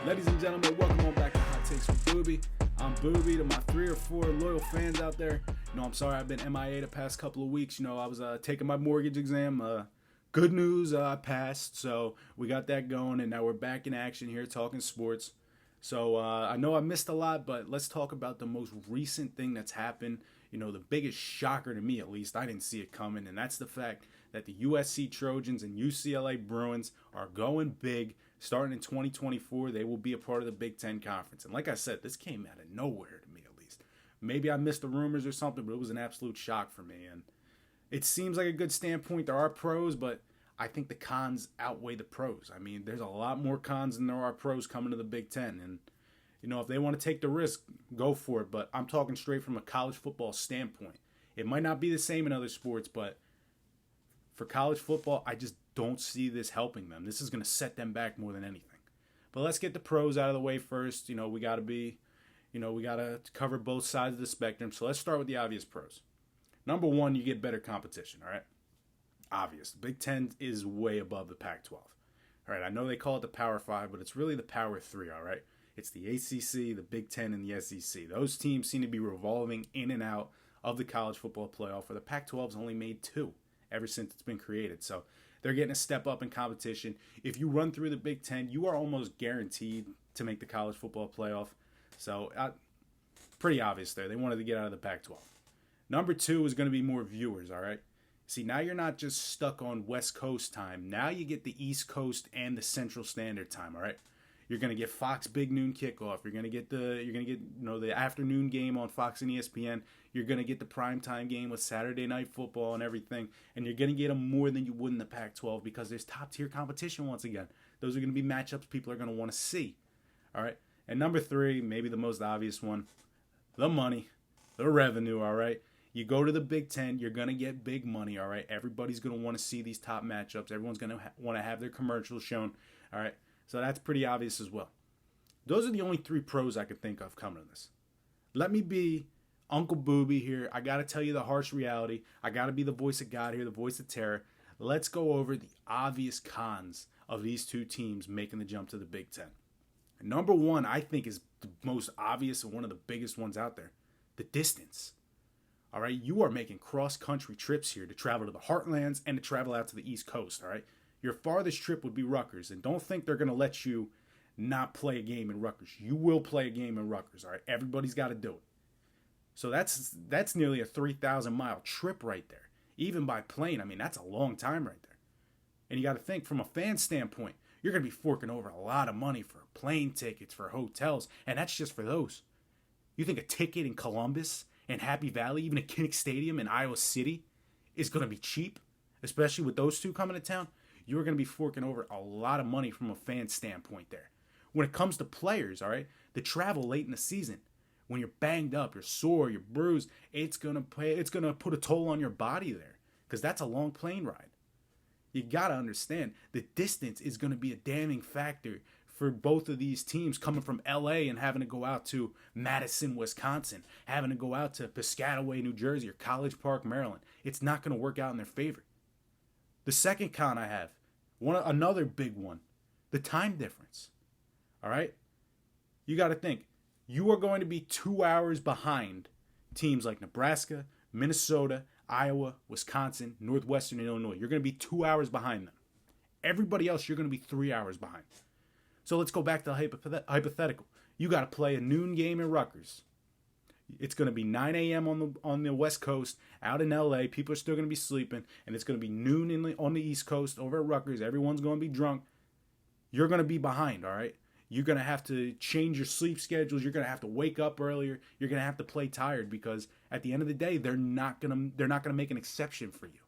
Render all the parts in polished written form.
Ladies and gentlemen, welcome on back to Hot Takes with Booby. I'm Booby. To my 3 or 4 loyal fans out there, I'm sorry I've been MIA the past couple of weeks. I was taking my mortgage exam. Good news, I passed, so we got that going, and now we're back in action here talking sports. So I know I missed a lot, but let's talk about the most recent thing that's happened. The biggest shocker to me, at least, I didn't see it coming, and that's the fact that the USC Trojans and UCLA Bruins are going big. Starting in 2024, they will be a part of the Big Ten Conference. And like I said, this came out of nowhere to me, at least. Maybe I missed the rumors or something, but it was an absolute shock for me. And it seems like a good standpoint. There are pros, but I think the cons outweigh the pros. I mean, there's a lot more cons than there are pros coming to the Big Ten. And, if they want to take the risk, go for it. But I'm talking straight from a college football standpoint. It might not be the same in other sports, but for college football, I just don't see this helping them. This is going to set them back more than anything. But let's get the pros out of the way first. We got to cover both sides of the spectrum. So let's start with the obvious pros. Number one, you get better competition, all right? Obvious. The Big Ten is way above the Pac-12. All right, I know they call it the Power 5, but it's really the Power 3, all right? It's the ACC, the Big Ten, and the SEC. Those teams seem to be revolving in and out of the college football playoff, where the Pac-12's only made 2 ever since it's been created. So they're getting a step up in competition. If you run through the Big Ten, you are almost guaranteed to make the college football playoff. So pretty obvious there. They wanted to get out of the Pac-12. Number 2 is going to be more viewers, all right? See, now you're not just stuck on West Coast time. Now you get the East Coast and the Central Standard Time, all right? You're going to get Fox Big Noon Kickoff. You're going to get the afternoon game on Fox and ESPN. You're going to get the primetime game with Saturday Night Football and everything. And you're going to get them more than you would in the Pac-12 because there's top-tier competition once again. Those are going to be matchups people are going to want to see. All right? And number 3, maybe the most obvious one, the money, the revenue, all right? You go to the Big Ten, you're going to get big money, all right? Everybody's going to want to see these top matchups. Everyone's going to want to have their commercials shown, all right? So that's pretty obvious as well. Those are the only 3 pros I could think of coming to this. Let me be Uncle Booby here. I got to tell you the harsh reality. I got to be the voice of God here, the voice of terror. Let's go over the obvious cons of these 2 teams making the jump to the Big Ten. And number 1, I think, is the most obvious and one of the biggest ones out there. The distance. All right, you are making cross-country trips here to travel to the heartlands and to travel out to the East Coast, all right? Your farthest trip would be Rutgers, and don't think they're going to let you not play a game in Rutgers. You will play a game in Rutgers, all right? Everybody's got to do it. So that's nearly a 3,000-mile trip right there. Even by plane, I mean, that's a long time right there. And you got to think, from a fan standpoint, you're going to be forking over a lot of money for plane tickets, for hotels, and that's just for those. You think a ticket in Columbus and Happy Valley, even a Kinnick Stadium in Iowa City, is going to be cheap, especially with those 2 coming to town? You're going to be forking over a lot of money from a fan standpoint there. When it comes to players, all right, the travel late in the season, when you're banged up, you're sore, you're bruised, it's going to put a toll on your body there because that's a long plane ride. You got to understand the distance is going to be a damning factor for both of these teams coming from LA and having to go out to Madison, Wisconsin, having to go out to Piscataway, New Jersey, or College Park, Maryland. It's not going to work out in their favor. The second con I have, another big one, the time difference. All right? You got to think, you are going to be 2 hours behind teams like Nebraska, Minnesota, Iowa, Wisconsin, Northwestern, and Illinois. You're going to be 2 hours behind them. Everybody else, you're going to be 3 hours behind. So let's go back to the hypothetical. You got to play a noon game in Rutgers. It's going to be 9 a.m. on the West Coast, out in L.A. People are still going to be sleeping, and it's going to be noon on the East Coast over at Rutgers. Everyone's going to be drunk. You're going to be behind, all right? You're going to have to change your sleep schedules. You're going to have to wake up earlier. You're going to have to play tired because at the end of the day, they're not going to make an exception for you.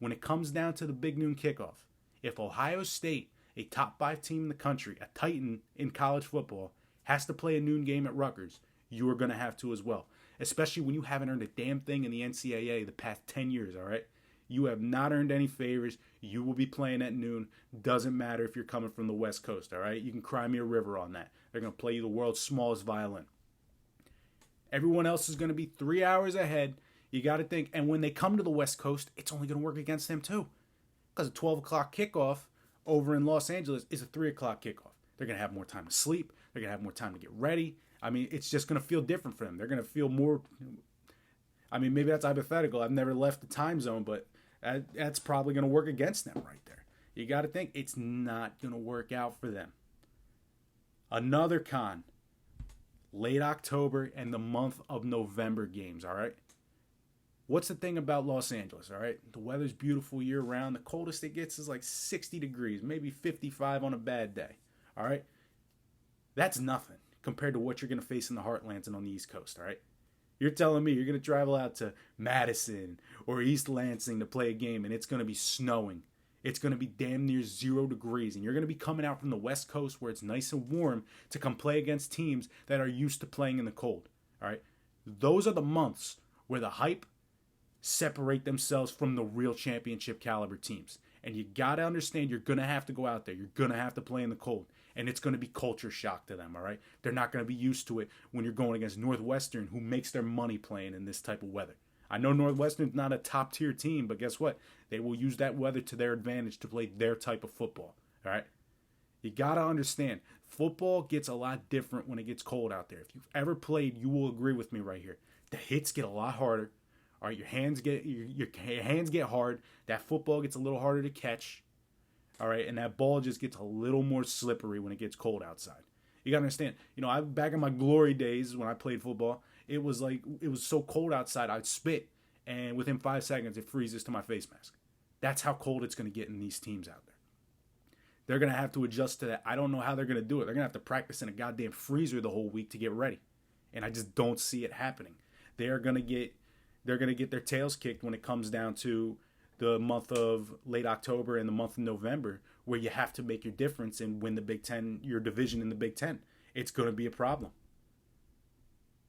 When it comes down to the Big Noon Kickoff, if Ohio State, a top 5 team in the country, a titan in college football, has to play a noon game at Rutgers, you are going to have to as well. Especially when you haven't earned a damn thing in the NCAA the past 10 years, all right? You have not earned any favors. You will be playing at noon. Doesn't matter if you're coming from the West Coast, all right? You can cry me a river on that. They're going to play you the world's smallest violin. Everyone else is going to be 3 hours ahead. You got to think. And when they come to the West Coast, it's only going to work against them too. Because a 12 o'clock kickoff over in Los Angeles is a 3 o'clock kickoff. They're going to have more time to sleep. They're going to have more time to get ready. I mean, it's just going to feel different for them. They're going to feel more. I mean, maybe that's hypothetical. I've never left the time zone, but that's probably going to work against them right there. You got to think it's not going to work out for them. Another con, late October and the month of November games, all right? What's the thing about Los Angeles, all right? The weather's beautiful year-round. The coldest it gets is like 60 degrees, maybe 55 on a bad day, all right? That's nothing compared to what you're going to face in the Heartlands and on the East Coast, all right? You're telling me you're going to travel out to Madison or East Lansing to play a game, and it's going to be snowing. It's going to be damn near 0 degrees, and you're going to be coming out from the West Coast where it's nice and warm to come play against teams that are used to playing in the cold, all right? Those are the months where the hype separate themselves from the real championship caliber teams. And you got to understand you're going to have to go out there. You're going to have to play in the cold. And it's going to be culture shock to them, all right? They're not going to be used to it when you're going against Northwestern, who makes their money playing in this type of weather. I know Northwestern's not a top-tier team, but guess what? They will use that weather to their advantage to play their type of football, all right? You got to understand, football gets a lot different when it gets cold out there. If you've ever played, you will agree with me right here. The hits get a lot harder. All right, your hands get hard. That football gets a little harder to catch. All right, and that ball just gets a little more slippery when it gets cold outside. You got to understand, back in my glory days when I played football, it was so cold outside, I'd spit, and within 5 seconds, it freezes to my face mask. That's how cold it's going to get in these teams out there. They're going to have to adjust to that. I don't know how they're going to do it. They're going to have to practice in a goddamn freezer the whole week to get ready. And I just don't see it happening. They're going to get their tails kicked when it comes down to the month of late October and the month of November, where you have to make your difference and win the Big Ten, your division in the Big Ten. It's going to be a problem.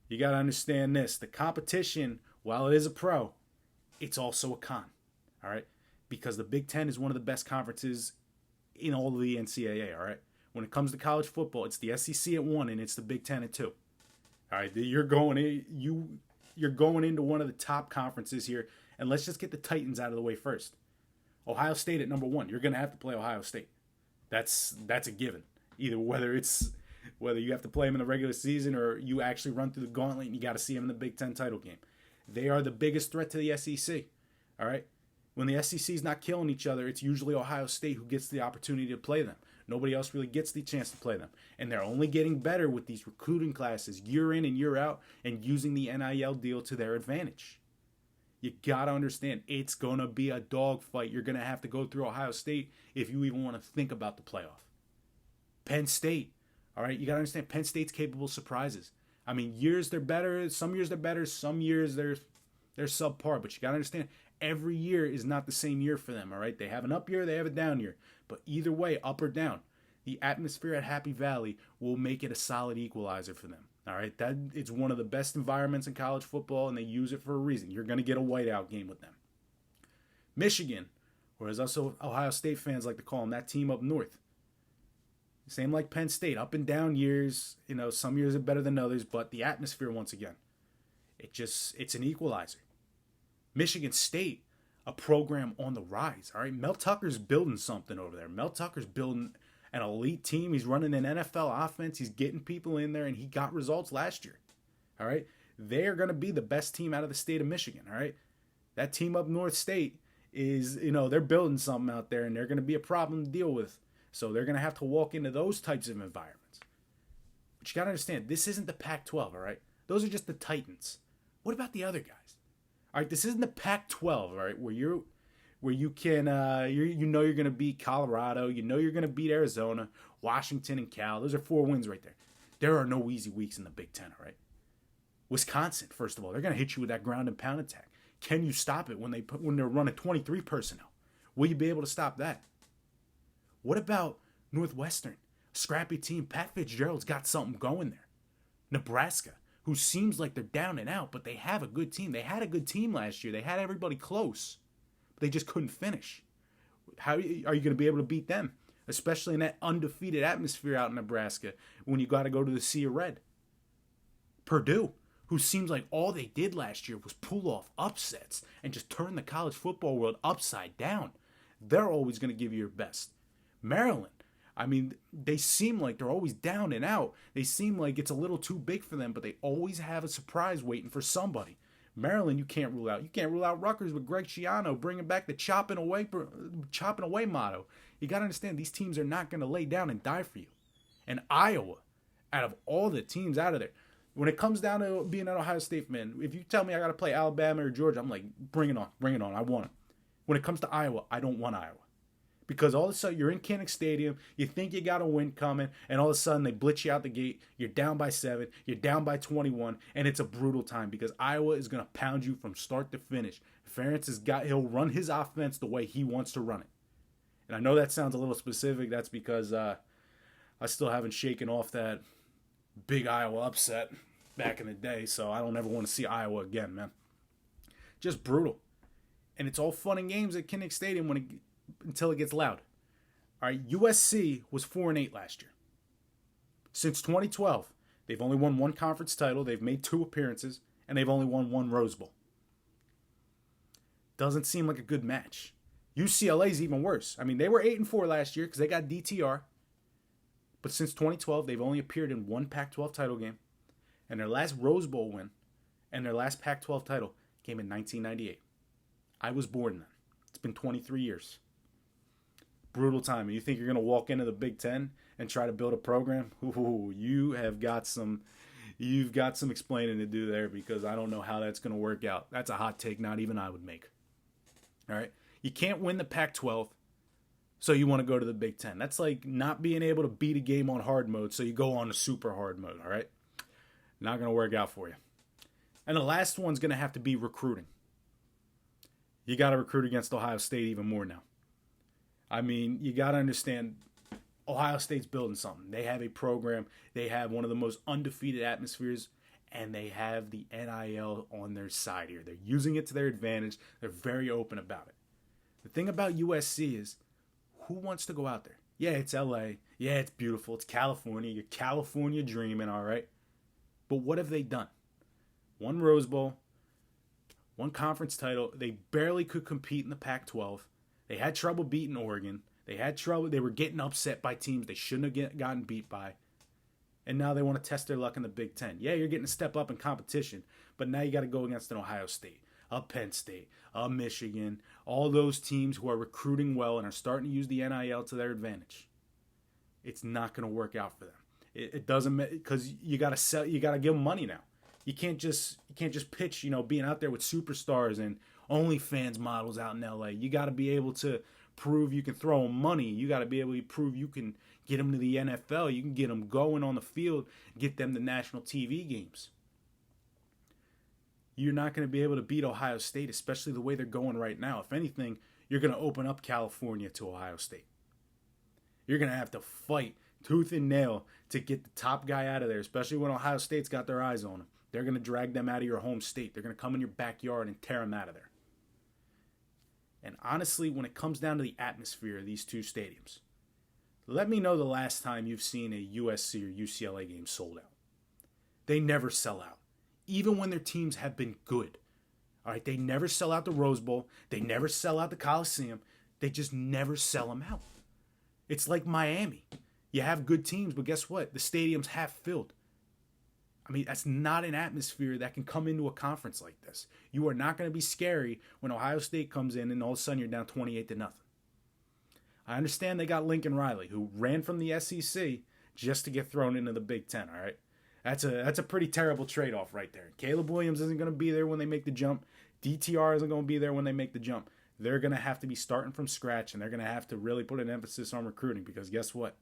You got to understand this. The competition, while it is a pro, it's also a con. All right? Because the Big Ten is one of the best conferences in all of the NCAA. All right? When it comes to college football, it's the SEC at 1 and it's the Big Ten at 2. All right? You're going into one of the top conferences here, and let's just get the Titans out of the way first. Ohio State at number 1. You're going to have to play Ohio State. That's a given. Either whether you have to play them in the regular season or you actually run through the gauntlet and you got to see them in the Big Ten title game. They are the biggest threat to the SEC. All right? When the SEC is not killing each other, it's usually Ohio State who gets the opportunity to play them. Nobody else really gets the chance to play them. And they're only getting better with these recruiting classes year in and year out and using the NIL deal to their advantage. You got to understand, it's going to be a dogfight. You're going to have to go through Ohio State if you even want to think about the playoff. Penn State, all right? You got to understand, Penn State's capable of surprises. I mean, years they're better. Some years they're better. Some years they're subpar. But you got to understand, every year is not the same year for them, all right? They have an up year, they have a down year. But either way, up or down, the atmosphere at Happy Valley will make it a solid equalizer for them. All right, it's one of the best environments in college football, and they use it for a reason. You're going to get a whiteout game with them. Michigan, or as also Ohio State fans like to call them, that team up north. Same like Penn State, up and down years. Some years are better than others, but the atmosphere, once again, it's an equalizer. Michigan State, a program on the rise. All right, Mel Tucker's building something over there. Mel Tucker's building an elite team. He's running an NFL offense. He's getting people in there, and he got results last year. All right? They're going to be the best team out of the state of Michigan. All right? That team up North State is, they're building something out there, and they're going to be a problem to deal with. So they're going to have to walk into those types of environments. But you got to understand, this isn't the Pac-12, all right? Those are just the Titans. What about the other guys? All right, this isn't the Pac-12, all right, where you can, you're going to beat Colorado, you're going to beat Arizona, Washington, and Cal. Those are 4 wins right there. There are no easy weeks in the Big Ten, all right? Wisconsin, first of all, they're going to hit you with that ground and pound attack. Can you stop it when they're running 23 personnel? Will you be able to stop that? What about Northwestern? Scrappy team. Pat Fitzgerald's got something going there. Nebraska, who seems like they're down and out, but they have a good team. They had a good team last year. They had everybody close. They just couldn't finish. How are you going to be able to beat them? Especially in that undefeated atmosphere out in Nebraska when you got to go to the Sea of Red. Purdue, who seems like all they did last year was pull off upsets and just turn the college football world upside down. They're always going to give you your best. Maryland, I mean, they seem like they're always down and out. They seem like it's a little too big for them, but they always have a surprise waiting for somebody. Maryland, you can't rule out. You can't rule out Rutgers with Greg Schiano bringing back the chopping away motto. You got to understand, these teams are not going to lay down and die for you. And Iowa, out of all the teams out of there, when it comes down to being an Ohio State fan, if you tell me I got to play Alabama or Georgia, I'm like, bring it on. I want it. When it comes to Iowa, I don't want Iowa. Because all of a sudden, you're in Kinnick Stadium, you think you got a win coming, and all of a sudden, they blitz you out the gate, you're down by 7, you're down by 21, and it's a brutal time because Iowa is going to pound you from start to finish. Ferentz he'll run his offense the way he wants to run it. And I know that sounds a little specific. That's because I still haven't shaken off that big Iowa upset back in the day, so I don't ever want to see Iowa again, man. Just brutal. And it's all fun and games at Kinnick Stadium until it gets loud. All right, USC was 4-8 last year. Since 2012, they've only won one conference title, they've made 2 appearances, and they've only won 1 Rose Bowl. Doesn't seem like a good match. UCLA's even worse. I mean, they were 8-4 last year because they got DTR. But since 2012, they've only appeared in 1 Pac-12 title game. And their last Rose Bowl win and their last Pac-12 title came in 1998. I was born then. It's been 23 years. Brutal time. You think you're going to walk into the Big Ten and try to build a program? Ooh, you've got some explaining to do there because I don't know how that's going to work out. That's a hot take not even I would make. All right? You can't win the Pac-12, so you want to go to the Big Ten. That's like not being able to beat a game on hard mode, so you go on a super hard mode, all right? Not going to work out for you. And the last one's going to have to be recruiting. You got to recruit against Ohio State even more now. I mean, you got to understand, Ohio State's building something. They have a program. They have one of the most undefeated atmospheres, and they have the NIL on their side here. They're using it to their advantage. They're very open about it. The thing about USC is, who wants to go out there? Yeah, it's LA. Yeah, it's beautiful. It's California. You're California dreaming, all right? But what have they done? 1 Rose Bowl, 1 conference title. They barely could compete in the Pac-12. They had trouble beating Oregon. They were getting upset by teams they shouldn't have gotten beat by. And now they want to test their luck in the Big Ten. Yeah, you're getting a step up in competition, but now you got to go against an Ohio State, a Penn State, a Michigan, all those teams who are recruiting well and are starting to use the NIL to their advantage. It's not going to work out for them. It doesn't, because you got to sell. You got to give them money now. You can't just pitch, being out there with superstars and OnlyFans models out in LA. You got to be able to prove you can throw them money. You got to be able to prove you can get them to the NFL. You can get them going on the field, get them to national TV games. You're not going to be able to beat Ohio State, especially the way they're going right now. If anything, you're going to open up California to Ohio State. You're going to have to fight tooth and nail to get the top guy out of there, especially when Ohio State's got their eyes on him. They're going to drag them out of your home state. They're going to come in your backyard and tear them out of there. And honestly, when it comes down to the atmosphere of these 2 stadiums, let me know the last time you've seen a USC or UCLA game sold out. They never sell out, even when their teams have been good. All right, they never sell out the Rose Bowl. They never sell out the Coliseum. They just never sell them out. It's like Miami. You have good teams, but guess what? The stadium's half filled. I mean, that's not an atmosphere that can come into a conference like this. You are not going to be scary when Ohio State comes in and all of a sudden you're down 28-0. I understand they got Lincoln Riley, who ran from the SEC just to get thrown into the Big Ten, all right? That's a pretty terrible trade-off right there. Caleb Williams isn't going to be there when they make the jump. DTR isn't going to be there when they make the jump. They're going to have to be starting from scratch, and they're going to have to really put an emphasis on recruiting because guess what?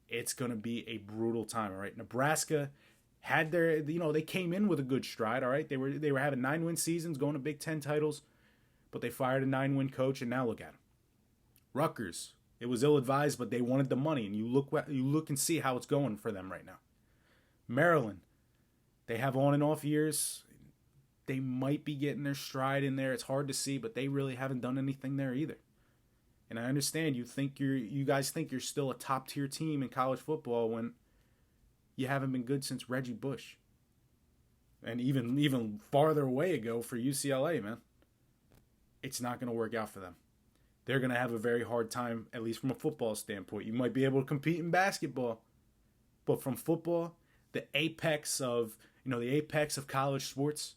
It's going to be a brutal time, all right? Nebraska had their, they came in with a good stride, all right? They were having 9-win seasons, going to Big Ten titles, but they fired a 9-win coach, and now look at them. Rutgers, it was ill-advised, but they wanted the money, and you look and see how it's going for them right now. Maryland, they have on and off years. They might be getting their stride in there. It's hard to see, but they really haven't done anything there either. And I understand you guys think you're still a top-tier team in college football when you haven't been good since Reggie Bush. And even farther away ago for UCLA, man. It's not going to work out for them. they're going to have a very hard time, at least from a football standpoint. You might be able to compete in basketball, but from football, the apex of college sports,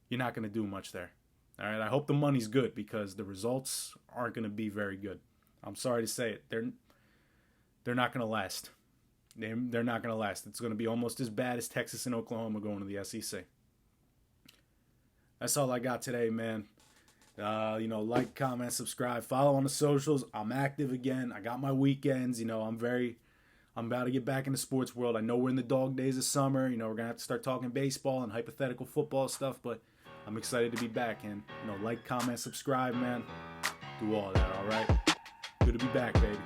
you're not going to do much there. All right, I hope the money's good because the results aren't going to be very good. I'm sorry to say it. They're not going to last. They're not going to last. It's going to be almost as bad as Texas and Oklahoma going to the SEC. That's all I got today, man. Like, comment, subscribe, follow on the socials. I'm active again. I got my weekends. I'm about to get back in the sports world. I know we're in the dog days of summer. We're going to have to start talking baseball and hypothetical football stuff, but I'm excited to be back. And, like, comment, subscribe, man. Do all that, all right? Good to be back, baby.